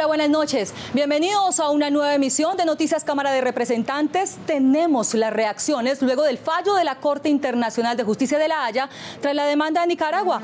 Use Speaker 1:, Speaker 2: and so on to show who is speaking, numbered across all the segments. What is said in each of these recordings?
Speaker 1: Hola, buenas noches. Bienvenidos a una nueva emisión de Noticias Cámara de Representantes. Tenemos las reacciones luego del fallo de la Corte Internacional de Justicia de La Haya tras la demanda de Nicaragua.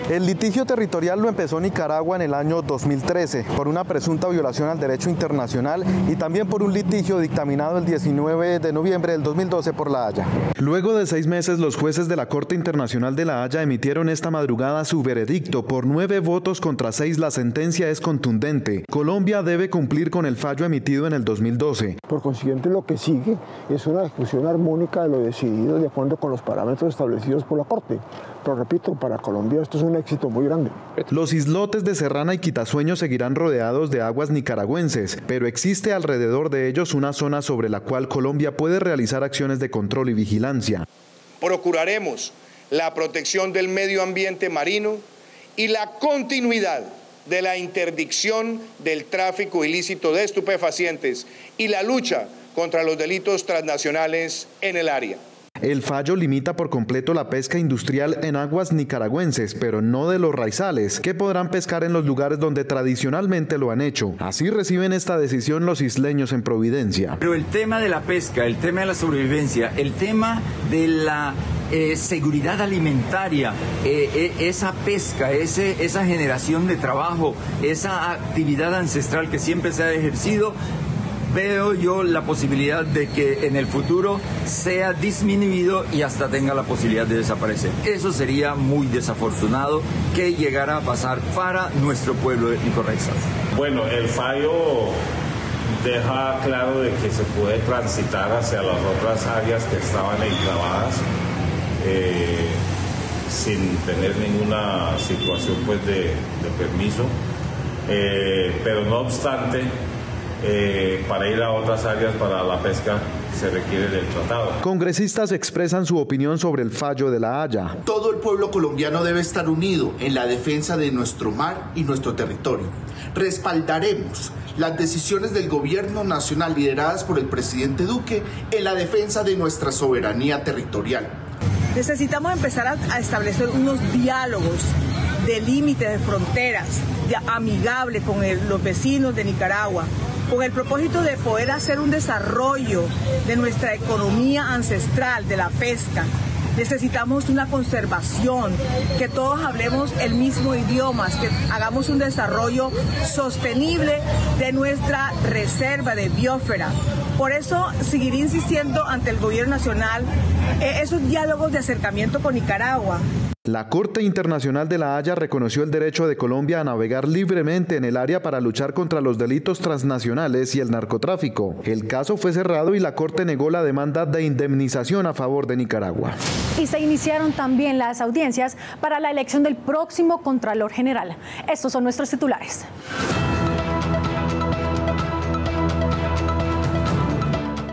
Speaker 2: El litigio territorial lo empezó Nicaragua en el año 2013 por una presunta violación al derecho internacional y también por un litigio dictaminado el 19 de noviembre del 2012 por La Haya. Luego de 6 meses, los jueces de la Corte Internacional de La Haya emitieron esta madrugada su veredicto. Por 9 votos contra 6, la sentencia es contundente. Colombia debe cumplir con el fallo emitido en el 2012.
Speaker 3: Por consiguiente, lo que sigue es una ejecución armónica de lo decidido de acuerdo con los parámetros establecidos por la Corte. Pero repito, para Colombia esto es un éxito muy grande.
Speaker 2: Los islotes de Serrana y Quitasueño seguirán rodeados de aguas nicaragüenses, pero existe alrededor de ellos una zona sobre la cual Colombia puede realizar acciones de control y vigilancia.
Speaker 4: Procuraremos la protección del medio ambiente marino y la continuidad de la interdicción del tráfico ilícito de estupefacientes y la lucha contra los delitos transnacionales en el área.
Speaker 2: El fallo limita por completo la pesca industrial en aguas nicaragüenses, pero no de los raizales, que podrán pescar en los lugares donde tradicionalmente lo han hecho. Así reciben esta decisión los isleños en Providencia.
Speaker 5: Pero el tema de la pesca, el tema de la sobrevivencia, el tema de la seguridad alimentaria, esa pesca, esa generación de trabajo, esa actividad ancestral que siempre se ha ejercido, veo yo la posibilidad de que en el futuro sea disminuido y hasta tenga la posibilidad de desaparecer. Eso sería muy desafortunado que llegara a pasar para nuestro pueblo de Nicorrexas.
Speaker 6: Bueno, el fallo deja claro de que se puede transitar hacia las otras áreas que estaban enclavadas sin tener ninguna situación pues de permiso, pero no obstante, para ir a otras áreas para la pesca se requiere del tratado.
Speaker 2: Congresistas expresan su opinión sobre el fallo de La Haya.
Speaker 7: Todo el pueblo colombiano debe estar unido en la defensa de nuestro mar y nuestro territorio. Respaldaremos las decisiones del gobierno nacional lideradas por el presidente Duque en la defensa de nuestra soberanía territorial.
Speaker 8: Necesitamos empezar a establecer unos diálogos de límites, de fronteras, amigables con los vecinos de Nicaragua, con el propósito de poder hacer un desarrollo de nuestra economía ancestral, de la pesca. Necesitamos una conservación, que todos hablemos el mismo idioma, que hagamos un desarrollo sostenible de nuestra reserva de biosfera. Por eso seguiré insistiendo ante el gobierno nacional esos diálogos de acercamiento con Nicaragua.
Speaker 2: La Corte Internacional de La Haya reconoció el derecho de Colombia a navegar libremente en el área para luchar contra los delitos transnacionales y el narcotráfico. El caso fue cerrado y la Corte negó la demanda de indemnización a favor de Nicaragua.
Speaker 9: Y se iniciaron también las audiencias para la elección del próximo Contralor General. Estos son nuestros titulares.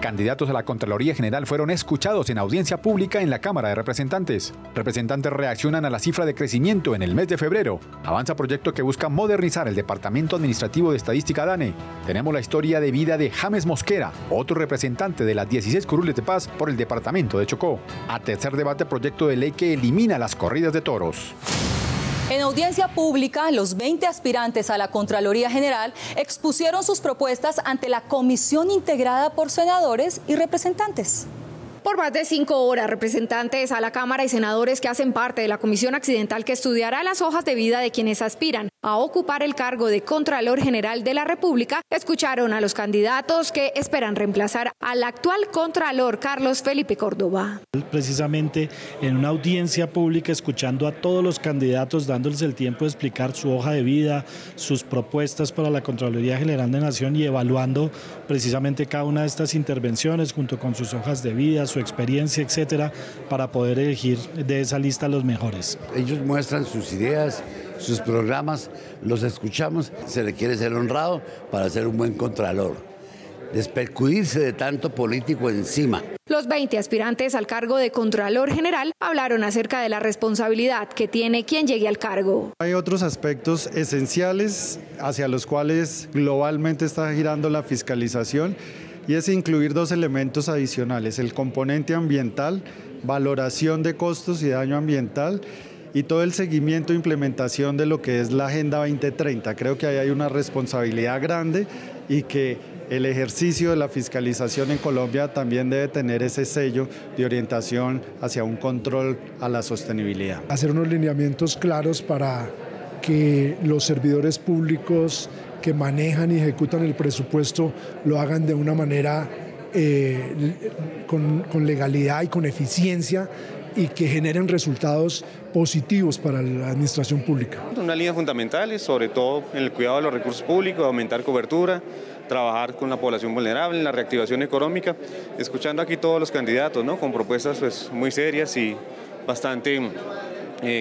Speaker 10: Candidatos a la Contraloría General fueron escuchados en audiencia pública en la Cámara de Representantes. Representantes reaccionan a la cifra de crecimiento en el mes de febrero. Avanza proyecto que busca modernizar el Departamento Administrativo de Estadística DANE. Tenemos la historia de vida de James Mosquera, otro representante de las 16 curules de paz por el Departamento de Chocó. A tercer debate, proyecto de ley que elimina las corridas de toros.
Speaker 1: En audiencia pública, los 20 aspirantes a la Contraloría General expusieron sus propuestas ante la comisión integrada por senadores y representantes.
Speaker 11: Por más de 5 horas, representantes a la Cámara y senadores que hacen parte de la comisión accidental que estudiará las hojas de vida de quienes aspiran a ocupar el cargo de Contralor General de la República, escucharon a los candidatos que esperan reemplazar al actual Contralor Carlos Felipe Córdoba.
Speaker 12: Precisamente en una audiencia pública, escuchando a todos los candidatos, dándoles el tiempo de explicar su hoja de vida, sus propuestas para la Contraloría General de Nación y evaluando precisamente cada una de estas intervenciones junto con sus hojas de vida, su experiencia, etcétera, para poder elegir de esa lista los mejores.
Speaker 13: Ellos muestran sus ideas, sus programas, los escuchamos, se le quiere ser honrado para ser un buen contralor, despercudirse de tanto político encima.
Speaker 11: Los 20 aspirantes al cargo de Contralor General hablaron acerca de la responsabilidad que tiene quien llegue al cargo.
Speaker 14: Hay otros aspectos esenciales hacia los cuales globalmente está girando la fiscalización, y es incluir 2 elementos adicionales: el componente ambiental, valoración de costos y daño ambiental, y todo el seguimiento e implementación de lo que es la Agenda 2030. Creo que ahí hay una responsabilidad grande y que el ejercicio de la fiscalización en Colombia también debe tener ese sello de orientación hacia un control a la sostenibilidad.
Speaker 15: Hacer unos lineamientos claros para que los servidores públicos que manejan y ejecutan el presupuesto lo hagan de una manera con legalidad y con eficiencia y que generen resultados positivos para la administración pública.
Speaker 16: Una línea fundamental es sobre todo en el cuidado de los recursos públicos, aumentar cobertura, trabajar con la población vulnerable, en la reactivación económica, escuchando aquí todos los candidatos, ¿no? Con propuestas pues, muy serias y bastante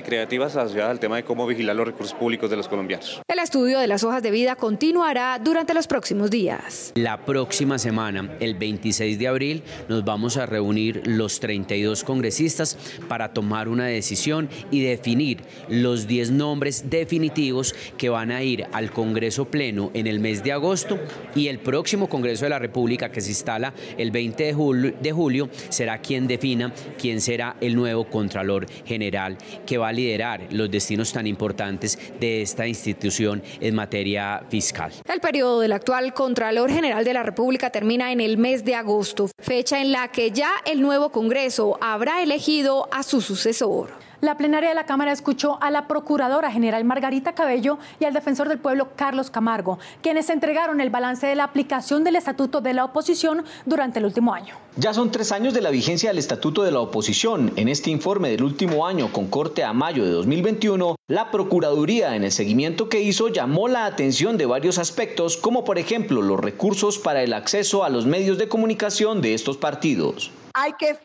Speaker 16: creativas asociadas al tema de cómo vigilar los recursos públicos de los colombianos.
Speaker 11: El estudio de las hojas de vida continuará durante los próximos días.
Speaker 17: La próxima semana, el 26 de abril, nos vamos a reunir los 32 congresistas para tomar una decisión y definir los 10 nombres definitivos que van a ir al Congreso Pleno en el mes de agosto, y el próximo Congreso de la República, que se instala el 20 de julio, será quien defina quién será el nuevo Contralor General que va a liderar los destinos tan importantes de esta institución en materia fiscal.
Speaker 11: El periodo del actual Contralor General de la República termina en el mes de agosto, fecha en la que ya el nuevo Congreso habrá elegido a su sucesor.
Speaker 9: La plenaria de la Cámara escuchó a la Procuradora General Margarita Cabello y al Defensor del Pueblo Carlos Camargo, quienes entregaron el balance de la aplicación del Estatuto de la Oposición durante el último año.
Speaker 18: Ya son 3 años de la vigencia del Estatuto de la Oposición. En este informe del último año, con corte a mayo de 2021, la Procuraduría, en el seguimiento que hizo, llamó la atención de varios aspectos, como por ejemplo los recursos para el acceso a los medios de comunicación de estos partidos.
Speaker 19: Hay que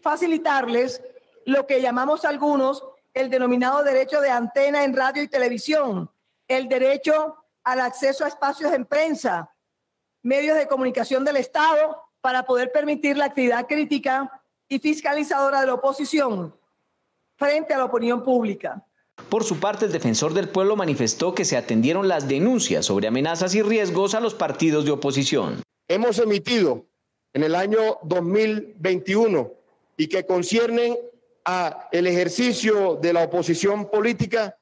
Speaker 19: facilitarles lo que llamamos algunos el denominado derecho de antena en radio y televisión, el derecho al acceso a espacios en prensa, medios de comunicación del Estado, para poder permitir la actividad crítica y fiscalizadora de la oposición frente a la opinión pública.
Speaker 18: Por su parte, el Defensor del Pueblo manifestó que se atendieron las denuncias sobre amenazas y riesgos a los partidos de oposición.
Speaker 20: Hemos emitido en el año 2021 y que conciernen a el ejercicio de la oposición política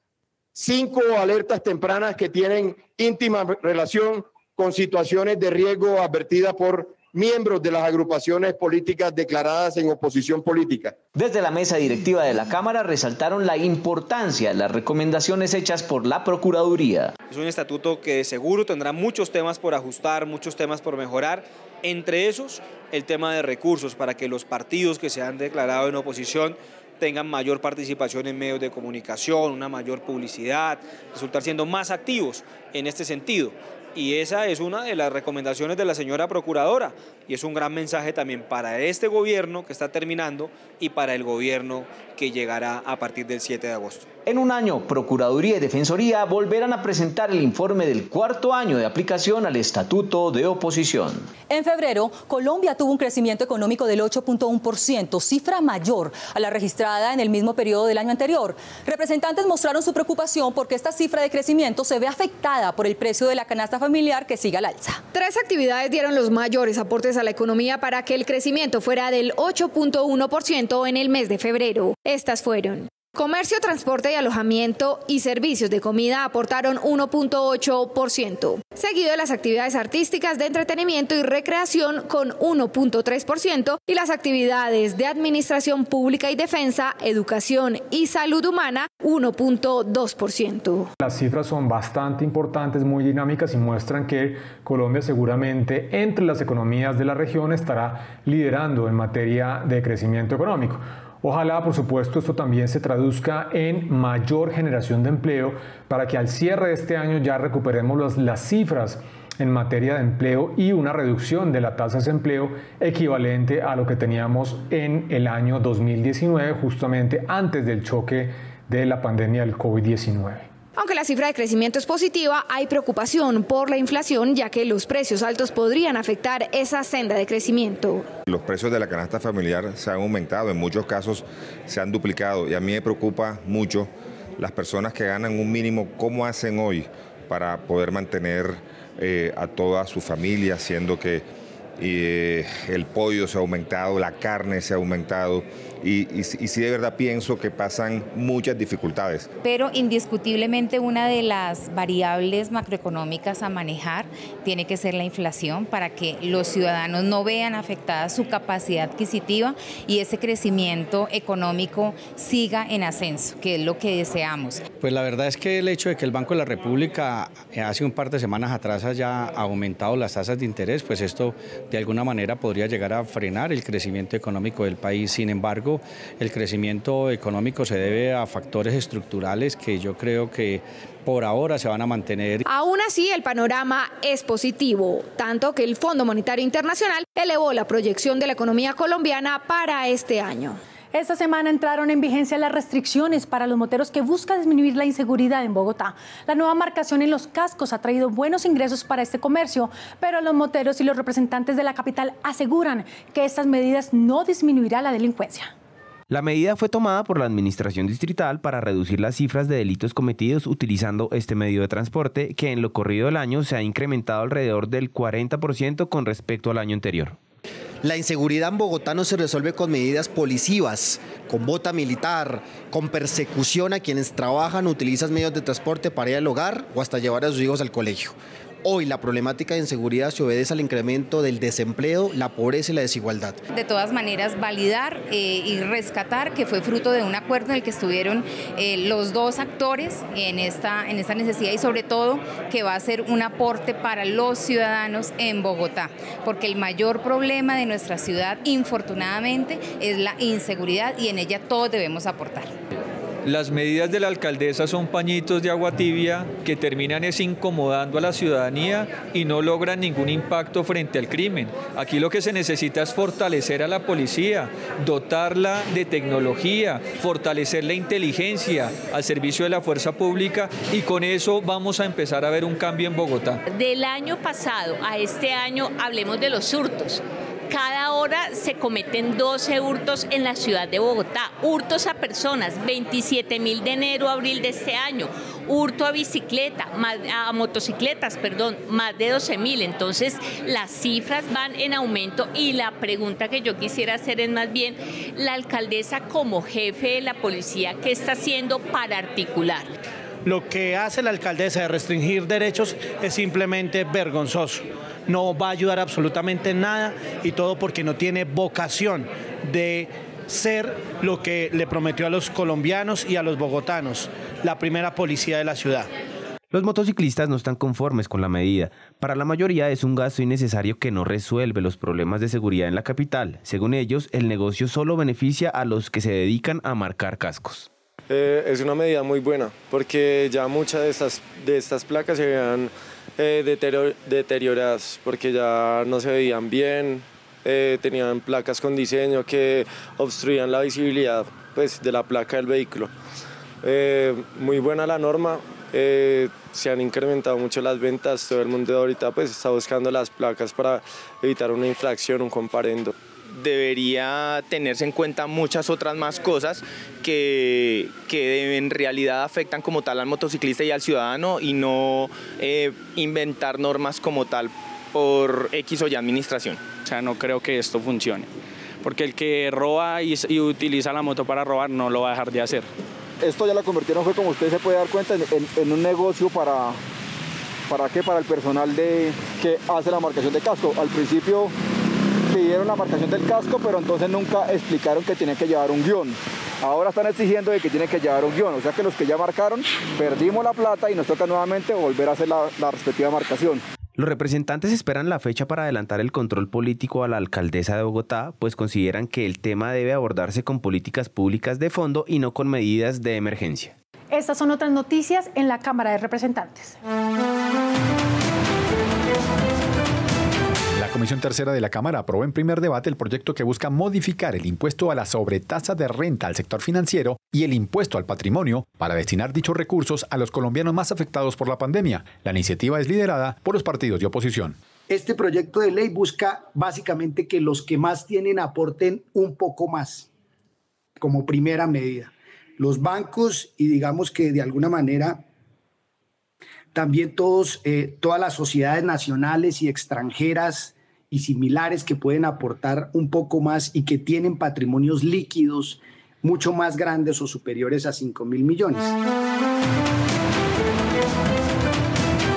Speaker 20: 5 alertas tempranas que tienen íntima relación con situaciones de riesgo advertidas por miembros de las agrupaciones políticas declaradas en oposición política.
Speaker 18: Desde la mesa directiva de la Cámara resaltaron la importancia de las recomendaciones hechas por la Procuraduría.
Speaker 21: Es un estatuto que seguro tendrá muchos temas por ajustar, muchos temas por mejorar, entre esos el tema de recursos para que los partidos que se han declarado en oposición tengan mayor participación en medios de comunicación, una mayor publicidad, resultar siendo más activos en este sentido. Y esa es una de las recomendaciones de la señora Procuradora y es un gran mensaje también para este gobierno que está terminando y para el gobierno que llegará a partir del 7 de agosto.
Speaker 18: En un año, Procuraduría y Defensoría volverán a presentar el informe del 4º año de aplicación al Estatuto de Oposición.
Speaker 1: En febrero, Colombia tuvo un crecimiento económico del 8.1%, cifra mayor a la registrada en el mismo periodo del año anterior. Representantes mostraron su preocupación porque esta cifra de crecimiento se ve afectada por el precio de la canasta familiar que sigue al alza.
Speaker 11: 3 actividades dieron los mayores aportes a la economía para que el crecimiento fuera del 8.1% en el mes de febrero. Estas fueron: comercio, transporte y alojamiento y servicios de comida aportaron 1.8%, seguido de las actividades artísticas, de entretenimiento y recreación con 1.3% y las actividades de administración pública y defensa, educación y salud humana 1.2%.
Speaker 22: Las cifras son bastante importantes, muy dinámicas y muestran que Colombia seguramente entre las economías de la región estará liderando en materia de crecimiento económico. Ojalá, por supuesto, esto también se traduzca en mayor generación de empleo para que al cierre de este año ya recuperemos las cifras en materia de empleo y una reducción de la tasa de desempleo equivalente a lo que teníamos en el año 2019, justamente antes del choque de la pandemia del COVID-19.
Speaker 11: Aunque la cifra de crecimiento es positiva, hay preocupación por la inflación, ya que los precios altos podrían afectar esa senda de crecimiento.
Speaker 23: Los precios de la canasta familiar se han aumentado, en muchos casos se han duplicado y a mí me preocupa mucho las personas que ganan un mínimo, ¿cómo hacen hoy para poder mantener a toda su familia, siendo que el pollo se ha aumentado, la carne se ha aumentado y sí de verdad pienso que pasan muchas dificultades.
Speaker 3: Pero indiscutiblemente una de las variables macroeconómicas a manejar tiene que ser la inflación para que los ciudadanos no vean afectada su capacidad adquisitiva y ese crecimiento económico siga en ascenso, que es lo que deseamos.
Speaker 4: Pues la verdad es que el hecho de que el Banco de la República hace un par de semanas atrás haya aumentado las tasas de interés, pues esto de alguna manera podría llegar a frenar el crecimiento económico del país. Sin embargo, el crecimiento económico se debe a factores estructurales que yo creo que por ahora se van a mantener.
Speaker 11: Aún así, el panorama es positivo, tanto que el Fondo Monetario Internacional elevó la proyección de la economía colombiana para este año.
Speaker 9: Esta semana entraron en vigencia las restricciones para los moteros que buscan disminuir la inseguridad en Bogotá. La nueva marcación en los cascos ha traído buenos ingresos para este comercio, pero los moteros y los representantes de la capital aseguran que estas medidas no disminuirán la delincuencia.
Speaker 5: La medida fue tomada por la Administración Distrital para reducir las cifras de delitos cometidos utilizando este medio de transporte, que en lo corrido del año se ha incrementado alrededor del 40% con respecto al año anterior.
Speaker 24: La inseguridad en Bogotá no se resuelve con medidas policivas, con bota militar, con persecución a quienes trabajan o utilizan medios de transporte para ir al hogar o hasta llevar a sus hijos al colegio. Hoy la problemática de inseguridad se obedece al incremento del desempleo, la pobreza y la desigualdad.
Speaker 3: De todas maneras, validar y rescatar que fue fruto de un acuerdo en el que estuvieron los dos actores en esta necesidad y sobre todo que va a ser un aporte para los ciudadanos en Bogotá, porque el mayor problema de nuestra ciudad, infortunadamente, es la inseguridad y en ella todos debemos aportar.
Speaker 25: Las medidas de la alcaldesa son pañitos de agua tibia que terminan incomodando a la ciudadanía y no logran ningún impacto frente al crimen. Aquí lo que se necesita es fortalecer a la policía, dotarla de tecnología, fortalecer la inteligencia al servicio de la fuerza pública y con eso vamos a empezar a ver un cambio en Bogotá.
Speaker 26: Del año pasado a este año hablemos de los hurtos. Cada hora se cometen 12 hurtos en la ciudad de Bogotá, hurtos a personas, 27.000 de enero a abril de este año, hurto a motocicletas, más de 12.000. Entonces las cifras van en aumento y la pregunta que yo quisiera hacer es más bien la alcaldesa como jefe de la policía, ¿qué está haciendo para articular?
Speaker 27: Lo que hace la alcaldesa de restringir derechos es simplemente vergonzoso. No va a ayudar absolutamente en nada y todo porque no tiene vocación de ser lo que le prometió a los colombianos y a los bogotanos, la primera policía de la ciudad.
Speaker 5: Los motociclistas no están conformes con la medida. Para la mayoría es un gasto innecesario que no resuelve los problemas de seguridad en la capital. Según ellos, el negocio solo beneficia a los que se dedican a marcar cascos.
Speaker 28: Es una medida muy buena porque ya muchas de estas placas se veían deterioradas porque ya no se veían bien, tenían placas con diseño que obstruían la visibilidad pues, de la placa del vehículo. Muy buena la norma, se han incrementado mucho las ventas, todo el mundo ahorita pues, está buscando las placas para evitar una infracción, un comparendo.
Speaker 29: Debería tenerse en cuenta muchas otras más cosas que en realidad afectan como tal al motociclista y al ciudadano y no inventar normas como tal por X o Y administración.
Speaker 30: O sea, no creo que esto funcione, porque el que roba y utiliza la moto para robar no lo va a dejar de hacer.
Speaker 31: Esto ya lo convirtieron, fue como usted se puede dar cuenta, en un negocio ¿para qué? Para el personal que hace la marcación de casco. Al principio pidieron la marcación del casco, pero entonces nunca explicaron que tienen que llevar un guión. Ahora están exigiendo de que tienen que llevar un guión, o sea que los que ya marcaron perdimos la plata y nos toca nuevamente volver a hacer la respectiva marcación.
Speaker 5: Los representantes esperan la fecha para adelantar el control político a la alcaldesa de Bogotá, pues consideran que el tema debe abordarse con políticas públicas de fondo y no con medidas de emergencia.
Speaker 9: Estas son otras noticias en la Cámara de Representantes.
Speaker 10: La Comisión Tercera de la Cámara aprobó en primer debate el proyecto que busca modificar el impuesto a la sobretasa de renta al sector financiero y el impuesto al patrimonio para destinar dichos recursos a los colombianos más afectados por la pandemia. La iniciativa es liderada por los partidos de oposición.
Speaker 32: Este proyecto de ley busca básicamente que los que más tienen aporten un poco más, como primera medida. Los bancos y digamos que de alguna manera también todas las sociedades nacionales y extranjeras y similares que pueden aportar un poco más y que tienen patrimonios líquidos mucho más grandes o superiores a 5.000 millones.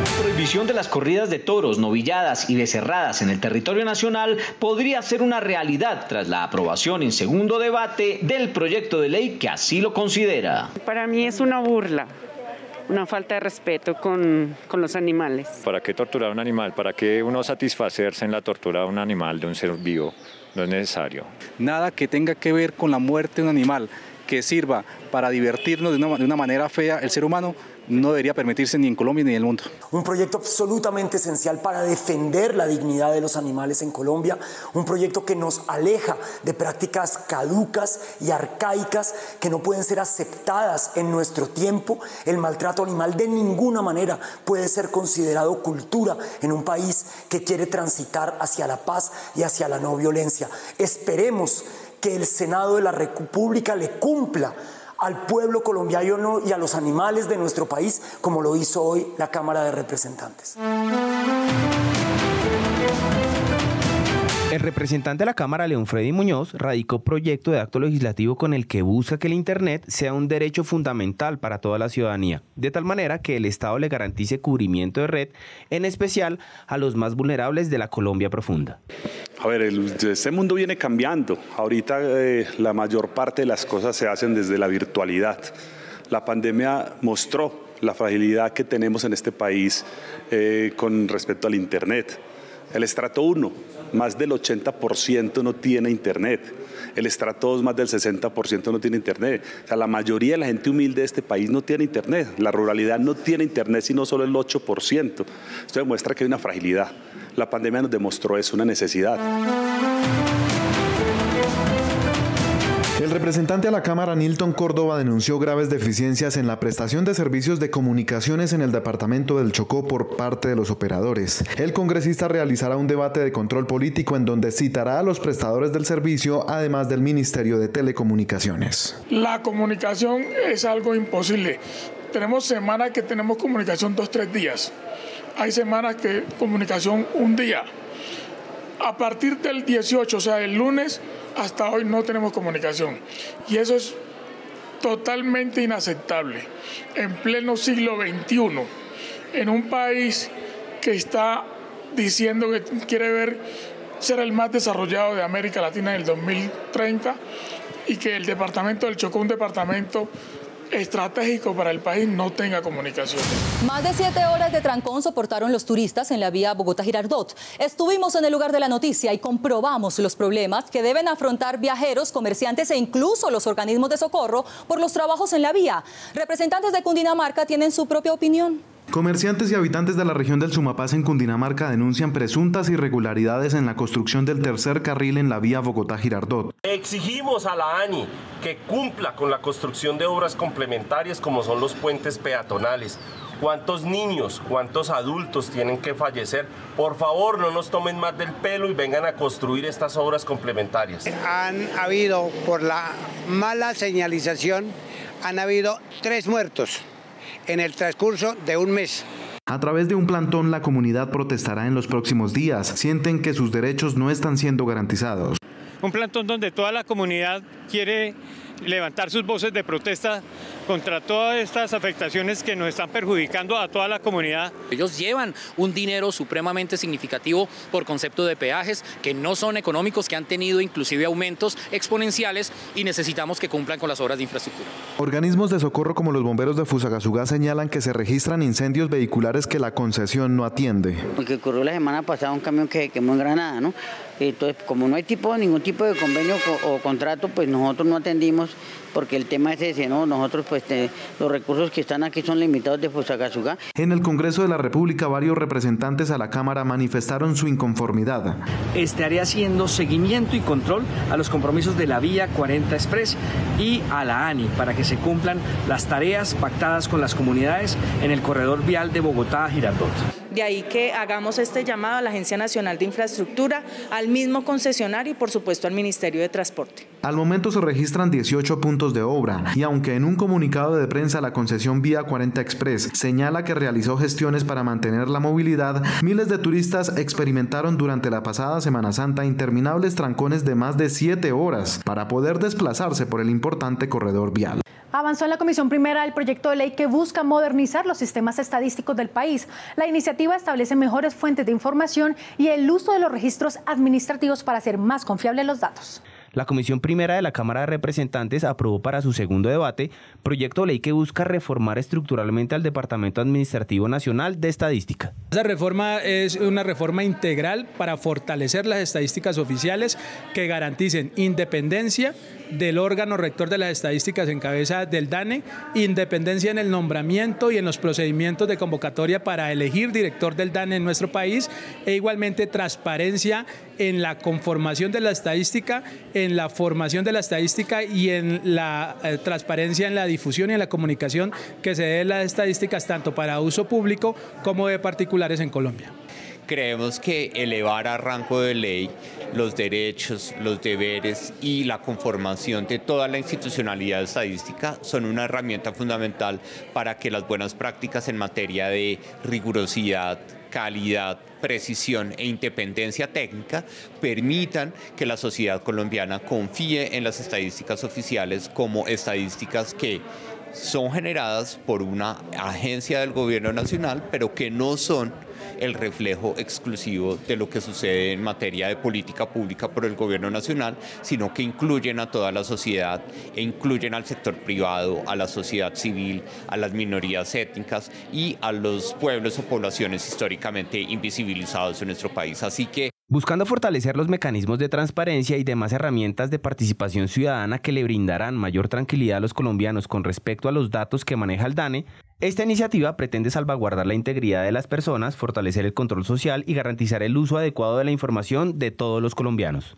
Speaker 18: La prohibición de las corridas de toros, novilladas y becerradas en el territorio nacional podría ser una realidad tras la aprobación en segundo debate del proyecto de ley que así lo considera.
Speaker 2: Para mí es una burla, una falta de respeto con los animales.
Speaker 6: ¿Para qué torturar a un animal? ¿Para qué uno satisfacerse en la tortura de un animal, de un ser vivo? No es necesario.
Speaker 7: Nada que tenga que ver con la muerte de un animal que sirva para divertirnos de una manera fea el ser humano no debería permitirse ni en Colombia ni en el mundo.
Speaker 8: Un proyecto absolutamente esencial para defender la dignidad de los animales en Colombia, un proyecto que nos aleja de prácticas caducas y arcaicas que no pueden ser aceptadas en nuestro tiempo. El maltrato animal de ninguna manera puede ser considerado cultura en un país que quiere transitar hacia la paz y hacia la no violencia. Esperemos que el Senado de la República le cumpla al pueblo colombiano y a los animales de nuestro país, como lo hizo hoy la Cámara de Representantes.
Speaker 5: El representante de la Cámara, León Freddy Muñoz, radicó proyecto de acto legislativo con el que busca que el Internet sea un derecho fundamental para toda la ciudadanía, de tal manera que el Estado le garantice cubrimiento de red, en especial a los más vulnerables de la Colombia profunda.
Speaker 12: A ver, este mundo viene cambiando. Ahorita la mayor parte de las cosas se hacen desde la virtualidad. La pandemia mostró la fragilidad que tenemos en este país con respecto al Internet. El estrato 1, más del 80% no tiene Internet. El estrato 2, más del 60% no tiene Internet. O sea, la mayoría de la gente humilde de este país no tiene Internet. La ruralidad no tiene Internet, sino solo el 8%. Esto demuestra que hay una fragilidad. La pandemia nos demostró eso, una necesidad.
Speaker 13: El representante a la Cámara, Nilton Córdoba, denunció graves deficiencias en la prestación de servicios de comunicaciones en el departamento del Chocó por parte de los operadores. El congresista realizará un debate de control político en donde citará a los prestadores del servicio, además del Ministerio de Telecomunicaciones.
Speaker 14: La comunicación es algo imposible. Tenemos semanas que tenemos comunicación 2-3 días. Hay semanas que comunicación un día. A partir del 18, o sea, el lunes, hasta hoy no tenemos comunicación. Y eso es totalmente inaceptable. En pleno siglo XXI, en un país que está diciendo que quiere ser el más desarrollado de América Latina en el 2030 y que el departamento del Chocó, un departamento estratégico para el país, no tenga comunicación.
Speaker 1: Más de 7 horas de trancón soportaron los turistas en la vía Bogotá-Girardot. Estuvimos en el lugar de la noticia y comprobamos los problemas que deben afrontar viajeros, comerciantes e incluso los organismos de socorro por los trabajos en la vía. Representantes de Cundinamarca tienen su propia opinión.
Speaker 13: Comerciantes y habitantes de la región del Sumapaz en Cundinamarca denuncian presuntas irregularidades en la construcción del tercer carril en la vía Bogotá-Girardot.
Speaker 15: Exigimos a la ANI que cumpla con la construcción de obras complementarias como son los puentes peatonales. ¿Cuántos niños, cuántos adultos tienen que fallecer? Por favor, no nos tomen más del pelo y vengan a construir estas obras complementarias.
Speaker 16: Han habido, por la mala señalización, han habido 3 muertos en el transcurso de un mes.
Speaker 13: A través de un plantón, la comunidad protestará en los próximos días. Sienten que sus derechos no están siendo garantizados.
Speaker 17: Un plantón donde toda la comunidad quiere levantar sus voces de protesta contra todas estas afectaciones que nos están perjudicando a toda la comunidad.
Speaker 19: Ellos llevan un dinero supremamente significativo por concepto de peajes que no son económicos, que han tenido inclusive aumentos exponenciales y necesitamos que cumplan con las obras de infraestructura.
Speaker 13: Organismos de socorro como los bomberos de Fusagasugá señalan que se registran incendios vehiculares que la concesión no atiende.
Speaker 20: Lo que ocurrió la semana pasada, un camión que se quemó en Granada, ¿no? Entonces, como no hay ningún tipo de convenio o contrato, pues nosotros no atendimos, porque el tema es ese, ¿no? Nosotros, pues, los recursos que están aquí son limitados de Fusagasugá.
Speaker 13: En el Congreso de la República, varios representantes a la Cámara manifestaron su inconformidad.
Speaker 33: Estaré haciendo seguimiento y control a los compromisos de la Vía 40 Express y a la ANI para que se cumplan las tareas pactadas con las comunidades en el corredor vial de Bogotá a Girardot.
Speaker 3: De ahí que hagamos este llamado a la Agencia Nacional de Infraestructura, al mismo concesionario y por supuesto al Ministerio de Transporte.
Speaker 13: Al momento se registran 18 puntos de obra y aunque en un comunicado de prensa la concesión Vía 40 Express señala que realizó gestiones para mantener la movilidad, miles de turistas experimentaron durante la pasada Semana Santa interminables trancones de más de 7 horas para poder desplazarse por el importante corredor vial.
Speaker 9: Avanzó en la Comisión Primera el proyecto de ley que busca modernizar los sistemas estadísticos del país. La iniciativa establece mejores fuentes de información y el uso de los registros administrativos para hacer más confiables los datos.
Speaker 5: La Comisión Primera de la Cámara de Representantes aprobó para su segundo debate proyecto de ley que busca reformar estructuralmente al Departamento Administrativo Nacional de Estadística.
Speaker 4: Esa reforma es una reforma integral para fortalecer las estadísticas oficiales que garanticen independencia del órgano rector de las estadísticas en cabeza del DANE, independencia en el nombramiento y en los procedimientos de convocatoria para elegir director del DANE en nuestro país e igualmente transparencia en la conformación de la estadística, en la formación de la estadística y en la transparencia en la difusión y en la comunicación que se dé de las estadísticas tanto para uso público como de particulares en Colombia.
Speaker 11: Creemos que elevar a rango de ley los derechos, los deberes y la conformación de toda la institucionalidad estadística son una herramienta fundamental para que las buenas prácticas en materia de rigurosidad, calidad, precisión e independencia técnica permitan que la sociedad colombiana confíe en las estadísticas oficiales como estadísticas que son generadas por una agencia del gobierno nacional, pero que no son el reflejo exclusivo de lo que sucede en materia de política pública por el gobierno nacional, sino que incluyen a toda la sociedad e incluyen al sector privado, a la sociedad civil, a las minorías étnicas y a los pueblos o poblaciones históricamente invisibilizados en nuestro país. Así que
Speaker 5: buscando fortalecer los mecanismos de transparencia y demás herramientas de participación ciudadana que le brindarán mayor tranquilidad a los colombianos con respecto a los datos que maneja el DANE, esta iniciativa pretende salvaguardar la integridad de las personas, fortalecer el control social y garantizar el uso adecuado de la información de todos los colombianos.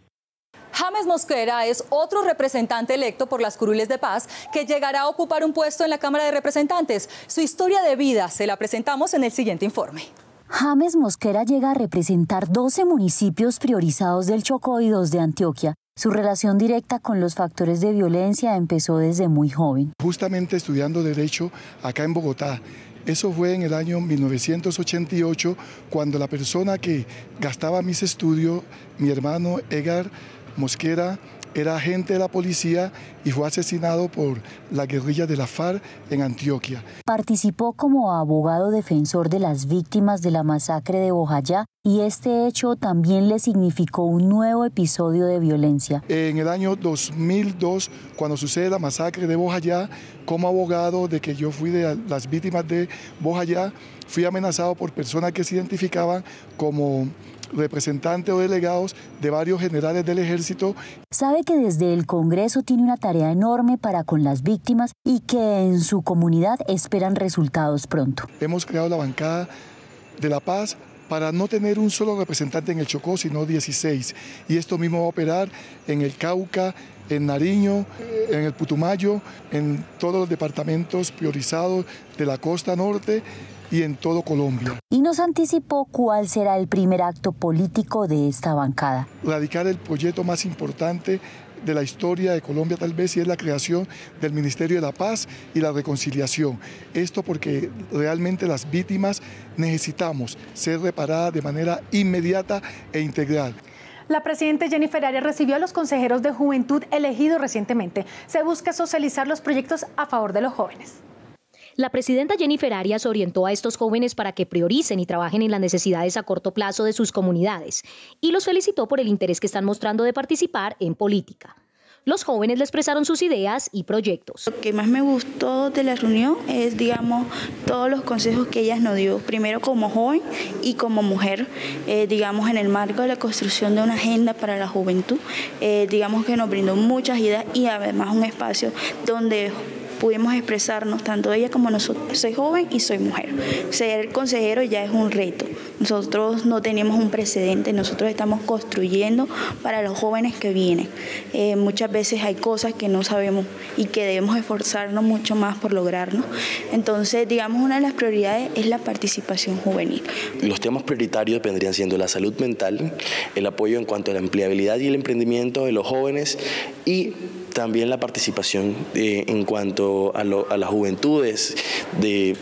Speaker 1: James Mosquera es otro representante electo por las Curules de Paz que llegará a ocupar un puesto en la Cámara de Representantes. Su historia de vida se la presentamos en el siguiente informe.
Speaker 21: James Mosquera llega a representar 12 municipios priorizados del Chocó y 2 de Antioquia. Su relación directa con los factores de violencia empezó desde muy joven.
Speaker 22: Justamente estudiando Derecho acá en Bogotá. Eso fue en el año 1988, cuando la persona que gastaba mis estudios, mi hermano Edgar Mosquera, era agente de la policía y fue asesinado por la guerrilla de la FARC en Antioquia.
Speaker 21: Participó como abogado defensor de las víctimas de la masacre de Bojayá y este hecho también le significó un nuevo episodio de violencia.
Speaker 22: En el año 2002, cuando sucede la masacre de Bojayá, como abogado de que yo fui de las víctimas de Bojayá, fui amenazado por personas que se identificaban como representantes o delegados de varios generales del ejército.
Speaker 21: Sabe que desde el Congreso tiene una tarea enorme para con las víctimas y que en su comunidad esperan resultados pronto.
Speaker 22: Hemos creado la bancada de la paz para no tener un solo representante en el Chocó, sino 16. Y esto mismo va a operar en el Cauca, en Nariño, en el Putumayo, en todos los departamentos priorizados de la costa norte y en todo Colombia.
Speaker 21: Y nos anticipó cuál será el primer acto político de esta bancada.
Speaker 22: Radicar el proyecto más importante de la historia de Colombia tal vez, y es la creación del Ministerio de la Paz y la Reconciliación. Esto porque realmente las víctimas necesitamos ser reparadas de manera inmediata e integral.
Speaker 9: La presidenta Jennifer Arias recibió a los consejeros de juventud elegidos recientemente. Se busca socializar los proyectos a favor de los jóvenes.
Speaker 23: La presidenta Jennifer Arias orientó a estos jóvenes para que prioricen y trabajen en las necesidades a corto plazo de sus comunidades y los felicitó por el interés que están mostrando de participar en política. Los jóvenes le expresaron sus ideas y proyectos.
Speaker 24: Lo que más me gustó de la reunión es, todos los consejos que ella nos dio, primero como joven y como mujer, en el marco de la construcción de una agenda para la juventud, que nos brindó muchas ideas y además un espacio donde pudimos expresarnos, tanto ella como nosotros. Soy joven y soy mujer. Ser consejero ya es un reto Nosotros no tenemos un precedente, nosotros estamos construyendo para los jóvenes que vienen. Muchas veces hay cosas que no sabemos y que debemos esforzarnos mucho más por lograrnos. Entonces, digamos, una de las prioridades es la participación juvenil.
Speaker 2: Los temas prioritarios vendrían siendo la salud mental, el apoyo en cuanto a la empleabilidad y el emprendimiento de los jóvenes y también la participación en cuanto a las juventudes de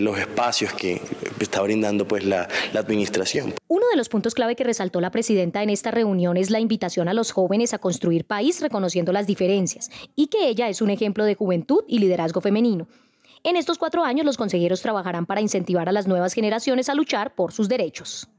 Speaker 2: los espacios que está brindando pues la administración.
Speaker 23: Uno de los puntos clave que resaltó la presidenta en esta reunión es la invitación a los jóvenes a construir país reconociendo las diferencias y que ella es un ejemplo de juventud y liderazgo femenino. En estos 4 años los consejeros trabajarán para incentivar a las nuevas generaciones a luchar por sus derechos.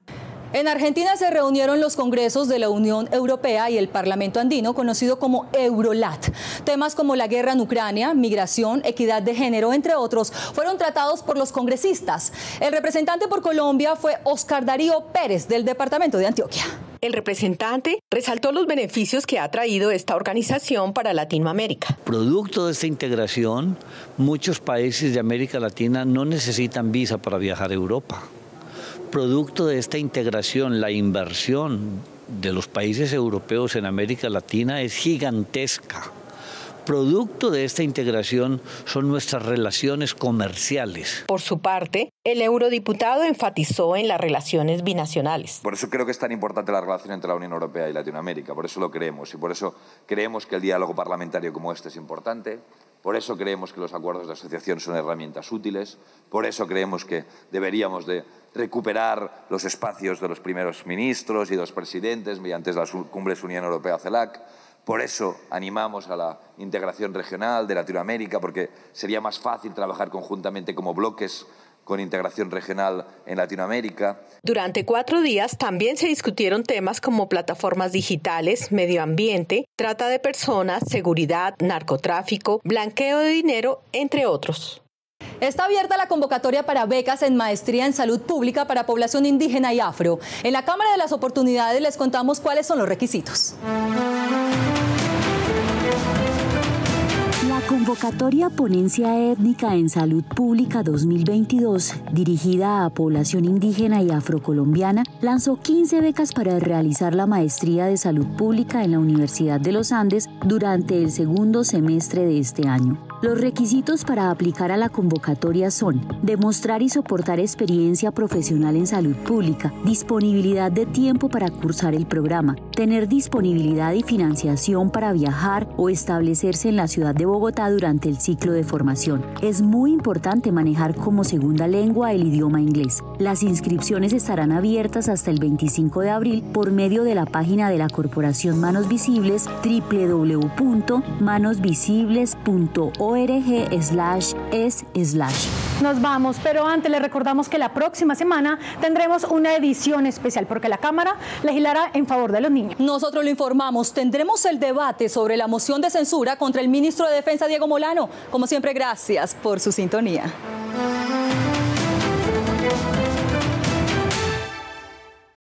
Speaker 1: En Argentina se reunieron los congresos de la Unión Europea y el Parlamento Andino, conocido como Eurolat. Temas como la guerra en Ucrania, migración, equidad de género, entre otros, fueron tratados por los congresistas. El representante por Colombia fue Oscar Darío Pérez, del departamento de Antioquia.
Speaker 6: El representante resaltó los beneficios que ha traído esta organización para Latinoamérica.
Speaker 7: Producto de esta integración, muchos países de América Latina no necesitan visa para viajar a Europa. Producto de esta integración, la inversión de los países europeos en América Latina es gigantesca. Producto de esta integración son nuestras relaciones comerciales.
Speaker 6: Por su parte, el eurodiputado enfatizó en las relaciones binacionales.
Speaker 10: Por eso creo que es tan importante la relación entre la Unión Europea y Latinoamérica, por eso lo creemos y por eso creemos que el diálogo parlamentario como este es importante. Por eso creemos que los acuerdos de asociación son herramientas útiles, por eso creemos que deberíamos de recuperar los espacios de los primeros ministros y de los presidentes mediante las cumbres Unión Europea-CELAC. Por eso animamos a la integración regional de Latinoamérica, porque sería más fácil trabajar conjuntamente como bloques con integración regional en Latinoamérica.
Speaker 6: Durante 4 días también se discutieron temas como plataformas digitales, medio ambiente, trata de personas, seguridad, narcotráfico, blanqueo de dinero, entre otros.
Speaker 1: Está abierta la convocatoria para becas en maestría en salud pública para población indígena y afro. En la Cámara de las Oportunidades les contamos cuáles son los requisitos.
Speaker 21: La convocatoria Ponencia Étnica en Salud Pública 2022, dirigida a población indígena y afrocolombiana, lanzó 15 becas para realizar la maestría de Salud Pública en la Universidad de los Andes durante el segundo semestre de este año. Los requisitos para aplicar a la convocatoria son demostrar y soportar experiencia profesional en salud pública, disponibilidad de tiempo para cursar el programa, tener disponibilidad y financiación para viajar o establecerse en la ciudad de Bogotá durante el ciclo de formación. Es muy importante manejar como segunda lengua el idioma inglés. Las inscripciones estarán abiertas hasta el 25 de abril por medio de la página de la Corporación Manos Visibles www.manosvisibles.org/es/.
Speaker 9: Nos vamos, pero antes les recordamos que la próxima semana tendremos una edición especial porque la Cámara legislará en favor de los niños.
Speaker 1: Nosotros lo informamos, tendremos el debate sobre la moción de censura contra el ministro de Defensa Diego Molano. Como siempre, gracias por su sintonía.